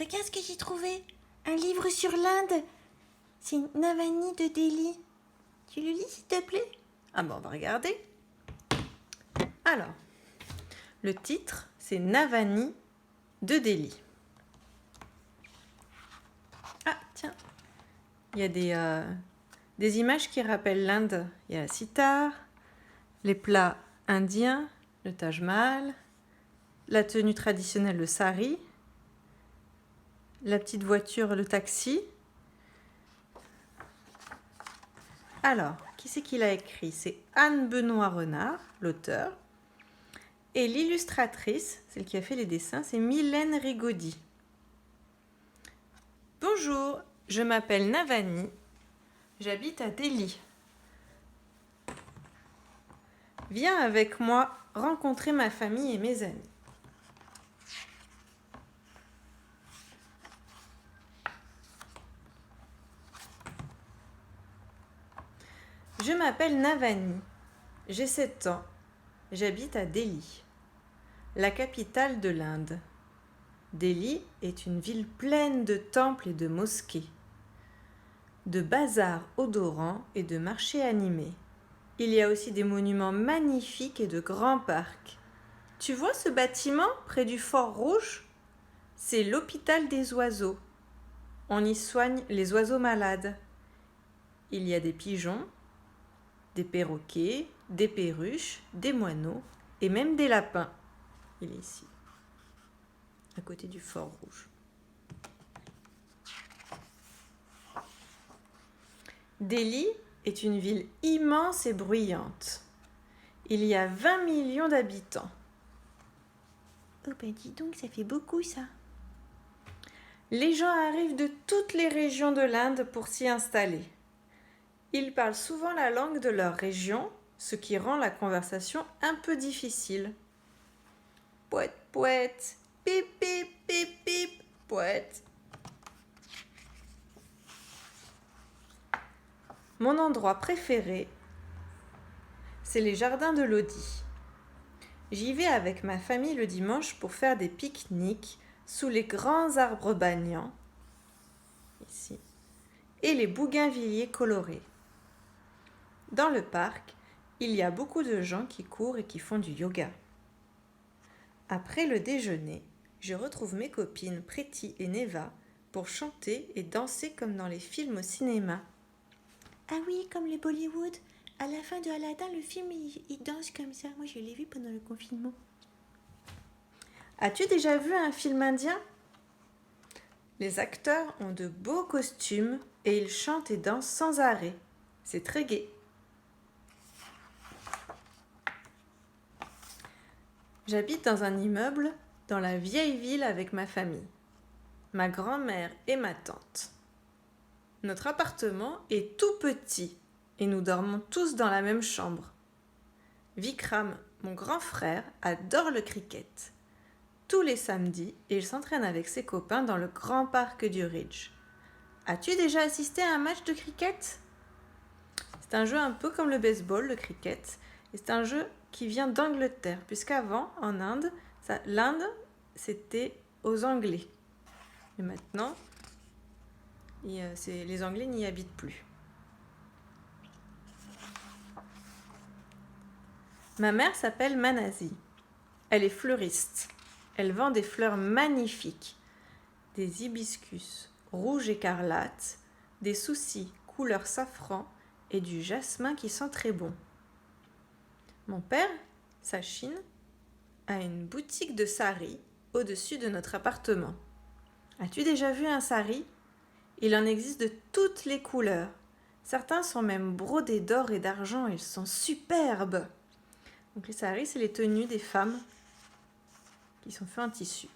Regarde ce que j'ai trouvé. Un livre sur l'Inde. C'est Navani de Delhi. Tu le lis, s'il te plaît? Ah bon, on va regarder. Alors, le titre, c'est Navani de Delhi. Ah, tiens, il y a des images qui rappellent l'Inde. Il y a la sitar, les plats indiens, le Taj Mahal, la tenue traditionnelle, le sari, la petite voiture, le taxi. Alors, qui c'est qui l'a écrit? C'est Anne Benoît Renard, l'auteur. Et l'illustratrice, celle qui a fait les dessins, c'est Mylène Rigaudy. Bonjour, je m'appelle Navani. J'habite à Delhi. Viens avec moi rencontrer ma famille et mes amis. Je m'appelle Navani. J'ai 7 ans. J'habite à Delhi, la capitale de l'Inde. Delhi est une ville pleine de temples et de mosquées, de bazars odorants et de marchés animés. Il y a aussi des monuments magnifiques et de grands parcs. Tu vois ce bâtiment près du Fort Rouge? C'est l'hôpital des oiseaux. On y soigne les oiseaux malades. Il y a des pigeons, des perroquets, des perruches, des moineaux et même des lapins. Il est ici, à côté du Fort Rouge. Delhi est une ville immense et bruyante. Il y a 20 millions d'habitants. Oh ben dis donc, ça fait beaucoup ça. Les gens arrivent de toutes les régions de l'Inde pour s'y installer. Ils parlent souvent la langue de leur région, ce qui rend la conversation un peu difficile. Pouet, pouet, pip, pip, pip, pip, pouet. Mon endroit préféré, c'est les jardins de Lodi. J'y vais avec ma famille le dimanche pour faire des pique-niques sous les grands arbres banyan, ici, et les bougainvilliers colorés. Dans le parc, il y a beaucoup de gens qui courent et qui font du yoga. Après le déjeuner, je retrouve mes copines Preti et Neva pour chanter et danser comme dans les films au cinéma. Ah oui, comme les Bollywood. À la fin de Aladdin, le film, il danse comme ça. Moi, je l'ai vu pendant le confinement. As-tu déjà vu un film indien? Les acteurs ont de beaux costumes et ils chantent et dansent sans arrêt. C'est très gai. J'habite dans un immeuble dans la vieille ville avec ma famille, ma grand-mère et ma tante. Notre appartement est tout petit et nous dormons tous dans la même chambre. Vikram, mon grand frère, adore le cricket. Tous les samedis, il s'entraîne avec ses copains dans le grand parc du Ridge. As-tu déjà assisté à un match de cricket? C'est un jeu un peu comme le baseball, le cricket, et c'est un jeu qui vient d'Angleterre, puisqu'avant, en Inde, l'Inde, c'était aux Anglais. Et maintenant, les Anglais n'y habitent plus. Ma mère s'appelle Manazi. Elle est fleuriste. Elle vend des fleurs magnifiques, des hibiscus rouge écarlate, des soucis couleur safran et du jasmin qui sent très bon. Mon père, Sachin, a une boutique de sari au-dessus de notre appartement. As-tu déjà vu un sari? Il en existe de toutes les couleurs. Certains sont même brodés d'or et d'argent, ils sont superbes. Donc les saris, c'est les tenues des femmes qui sont faites en tissu.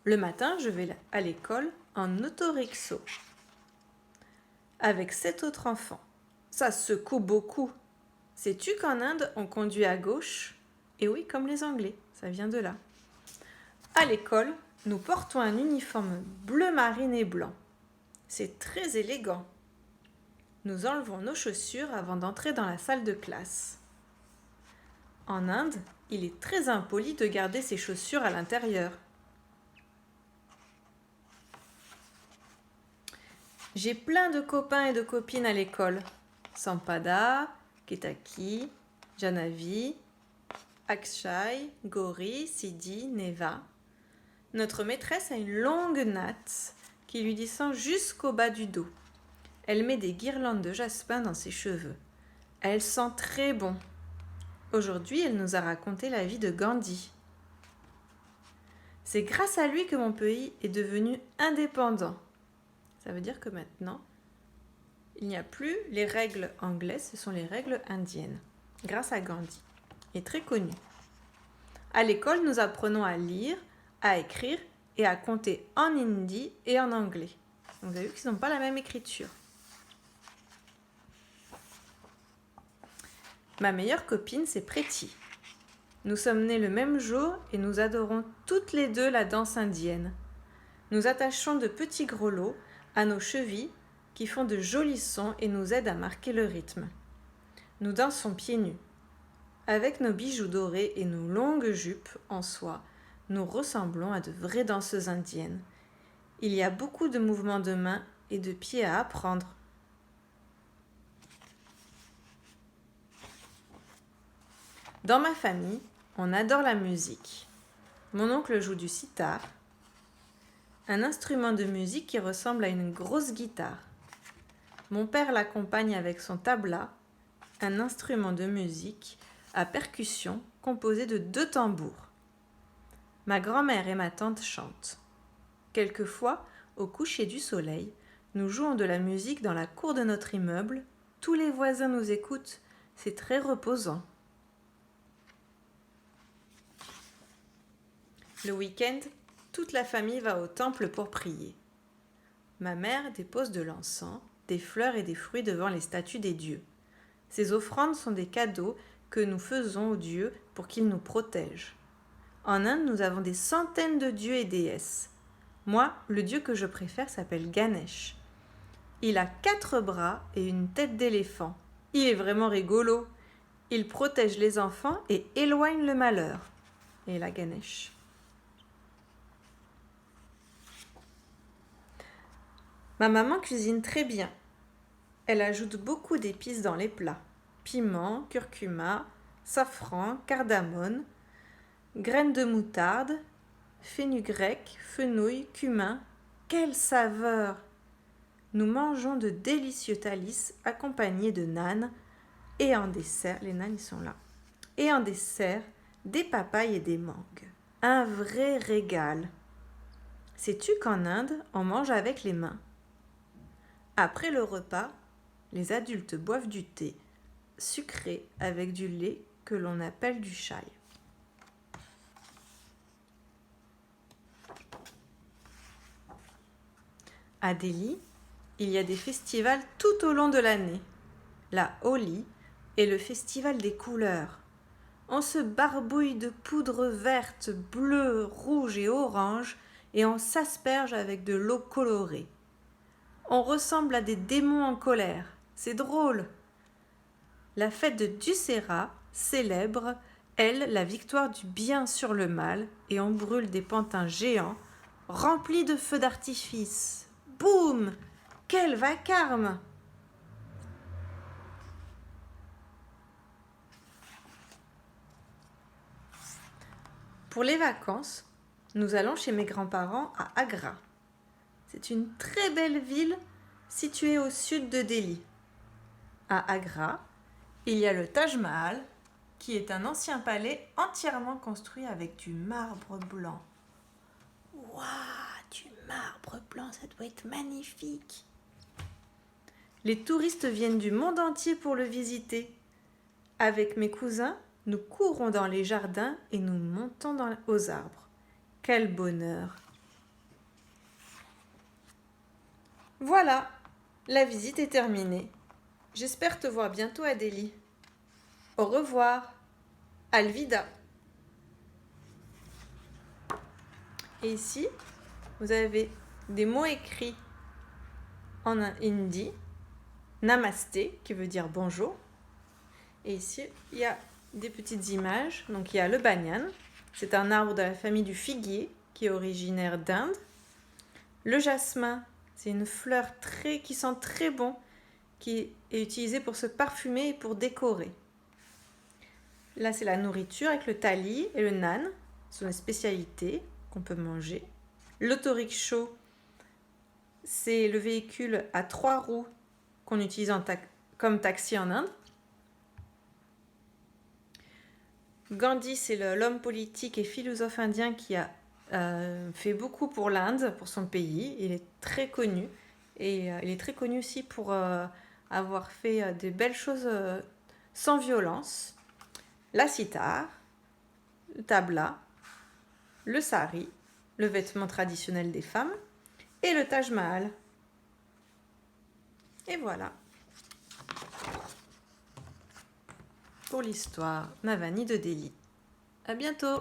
Le matin, je vais à l'école en autorixo avec 7 autres enfants. Ça secoue beaucoup. Sais-tu qu'en Inde, on conduit à gauche? Et oui, comme les Anglais, ça vient de là. À l'école, nous portons un uniforme bleu marine et blanc. C'est très élégant. Nous enlevons nos chaussures avant d'entrer dans la salle de classe. En Inde, il est très impoli de garder ses chaussures à l'intérieur. J'ai plein de copains et de copines à l'école. Sampada, Ketaki, Janavi, Akshay, Gauri, Sidi, Neva. Notre maîtresse a une longue natte qui lui descend jusqu'au bas du dos. Elle met des guirlandes de jasmin dans ses cheveux. Elle sent très bon. Aujourd'hui, elle nous a raconté la vie de Gandhi. C'est grâce à lui que mon pays est devenu indépendant. Ça veut dire que maintenant, il n'y a plus les règles anglaises, ce sont les règles indiennes, grâce à Gandhi. Il est très connu. À l'école, nous apprenons à lire, à écrire et à compter en hindi et en anglais. Vous avez vu qu'ils n'ont pas la même écriture. Ma meilleure copine, c'est Preti. Nous sommes nés le même jour et nous adorons toutes les deux la danse indienne. Nous attachons de petits grelots à nos chevilles qui font de jolis sons et nous aident à marquer le rythme. Nous dansons pieds nus. Avec nos bijoux dorés et nos longues jupes en soie, nous ressemblons à de vraies danseuses indiennes. Il y a beaucoup de mouvements de mains et de pieds à apprendre. Dans ma famille, on adore la musique. Mon oncle joue du sitar, un instrument de musique qui ressemble à une grosse guitare. Mon père l'accompagne avec son tabla, un instrument de musique à percussion composé de 2 tambours. Ma grand-mère et ma tante chantent. Quelquefois, au coucher du soleil, nous jouons de la musique dans la cour de notre immeuble. Tous les voisins nous écoutent. C'est très reposant. Le week-end, toute la famille va au temple pour prier. Ma mère dépose de l'encens, des fleurs et des fruits devant les statues des dieux. Ces offrandes sont des cadeaux que nous faisons aux dieux pour qu'ils nous protègent. En Inde, nous avons des centaines de dieux et déesses. Moi, le dieu que je préfère s'appelle Ganesh. Il a 4 bras et une tête d'éléphant. Il est vraiment rigolo. Il protège les enfants et éloigne le malheur. Et là, Ganesh. Ma maman cuisine très bien. Elle ajoute beaucoup d'épices dans les plats. Piment, curcuma, safran, cardamone, graines de moutarde, fenugrec, fenouil, cumin. Quelle saveur! Nous mangeons de délicieux thalis accompagnés de nanes et en dessert, les nanes ils sont là, et en dessert, des papayes et des mangues. Un vrai régal. Sais-tu qu'en Inde, on mange avec les mains? Après le repas, les adultes boivent du thé sucré avec du lait que l'on appelle du chai. À Delhi, il y a des festivals tout au long de l'année. La Holi est le festival des couleurs. On se barbouille de poudre verte, bleue, rouge et orange et on s'asperge avec de l'eau colorée. On ressemble à des démons en colère. C'est drôle. La fête de Dussehra célèbre, elle, la victoire du bien sur le mal et on brûle des pantins géants remplis de feux d'artifice. Boum! Quel vacarme! Pour les vacances, nous allons chez mes grands-parents à Agra. C'est une très belle ville située au sud de Delhi. À Agra, il y a le Taj Mahal, qui est un ancien palais entièrement construit avec du marbre blanc. Waouh, du marbre blanc, ça doit être magnifique. Les touristes viennent du monde entier pour le visiter. Avec mes cousins, nous courons dans les jardins et nous montons aux arbres. Quel bonheur! Voilà, la visite est terminée. J'espère te voir bientôt à Delhi. Au revoir. Alvida. Et ici, vous avez des mots écrits en hindi. Namasté, qui veut dire bonjour. Et ici, il y a des petites images. Donc il y a le banyan, c'est un arbre de la famille du figuier qui est originaire d'Inde. Le jasmin, c'est une fleur qui sent très bon, qui est utilisée pour se parfumer et pour décorer. Là, c'est la nourriture avec le tali et le nan, ce sont des spécialités qu'on peut manger. L'autorickshaw, c'est le véhicule à 3 roues qu'on utilise comme taxi en Inde. Gandhi, c'est l'homme politique et philosophe indien qui a fait beaucoup pour l'Inde, pour son pays. Il est très connu. Et il est très connu aussi pour avoir fait des belles choses sans violence. La sitar, le tabla, le sari, le vêtement traditionnel des femmes, et le Taj Mahal. Et voilà pour l'histoire Navani de Delhi. À bientôt!